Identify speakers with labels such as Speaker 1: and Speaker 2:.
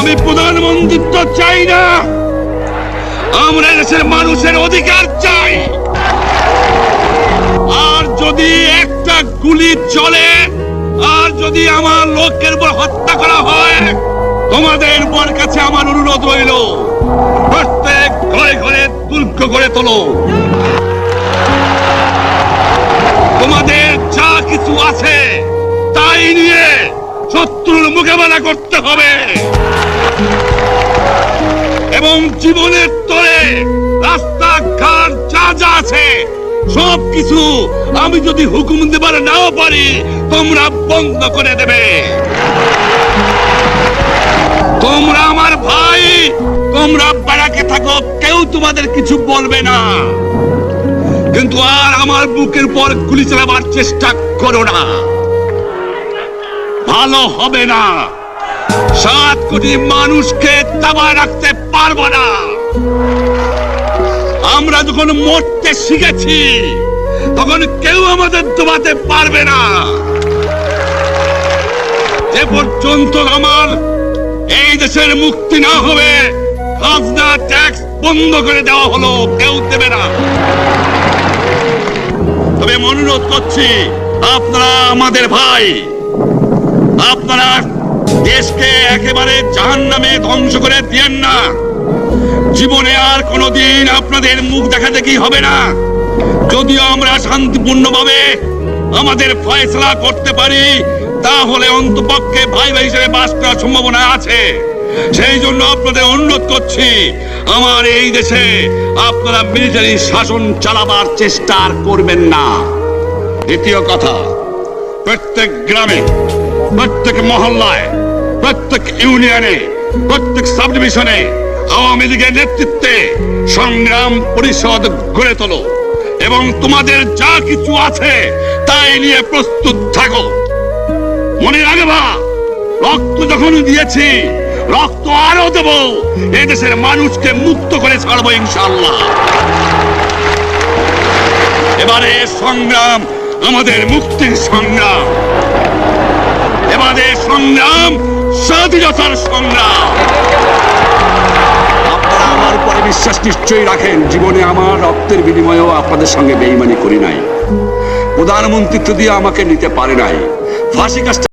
Speaker 1: আমি প্রধানমন্ত্রিত্ব চাই না, আমরা দেশের মানুষের অধিকার চাই। আর যদি একটা গুলি চলে, আর যদি আমার লোকের উপর হত্যা করা হয়, তোমাদের উপর কাছে আমার অনুরোধ রইল, প্রত্যেক ঘরে ঘরে দুর্গ করে তোলো। তোমাদের যা কিছু আছে তাই নিয়ে শত্রুর মোকাবেলা করতে হবে, এবং জীবনের তরে রাস্তাঘাট যা যা আছে সবকিছু আমি যদি হুকুম দেবার নাও পারি, তোমরা বন্ধ করে দেবে। তোমরা আমার ভাই, তোমরা বাড়াকে থাকো, কেউ তোমাদের কিছু বলবে না, কিন্তু আর আমার বুকের পর গুলি চালাবার চেষ্টা করো না, ভালো হবে না। 7 কোটি মানুষকে দাবায় রাখতে পারবো না। আমরা যখন মরতে শিখেছি তখন কেউ আমাদের দবাতে পারবে না। যে পর্যন্ত আমার এই দেশের মুক্তি না হবে, খাজনা ট্যাক্স বন্ধ করে দেওয়া হলো, কেউ দেবে না। তবে অনুরোধ করছি, আপনারা আমাদের ভাই, আপনারা দেশকে একেবারে জাহান্নামে ধ্বংস করে দিয়েন না। জীবনে আর কোনোদিন আপনাদের মুখ দেখা দেখি হবে না। যদিও আমরা শান্তিপূর্ণভাবে আমাদের ফয়সালা করতে পারি, তাহলে অন্তপক্ষে ভাই ভাই হিসেবে বাস করার সম্ভাবনা আছে। সেই জন্য আপনাদের অনুরোধ করছি, আমার এই দেশে আপনারা মিলিটারি শাসন চালাবার চেষ্টা আর করবেন না। দ্বিতীয় কথা, প্রত্যেক গ্রামে, প্রত্যেক মহল্লায়, প্রত্যেক ইউনিয়নে, প্রত্যেক সাব ডিভিশনে আওয়ামী লীগের নেতৃত্বে সংগ্রাম পরিষদ গড়ে তোলো, এবং তোমাদের যা কিছু আছে তাই নিয়ে প্রস্তুত থাকো। মনে রাখবা, রক্ত যখন দিয়েছি, রক্ত আরো দেব, এই দেশের মানুষকে মুক্ত করে ছাড়বো ইনশাআল্লাহ। এবারে সংগ্রাম আমাদের মুক্তির সংগ্রাম, এবারে সংগ্রাম স্বাধীনতার সংগ্রাম। আপনারা আমার উপরে বিশ্বাস নিশ্চয়ই রাখেন। জীবনে আমার রক্তের বিনিময়েও আপনাদের সঙ্গে বেইমানি করি নাই। প্রধানমন্ত্রিত্ব দিয়ে আমাকে নিতে পারে নাই। ফাঁসি কাজটা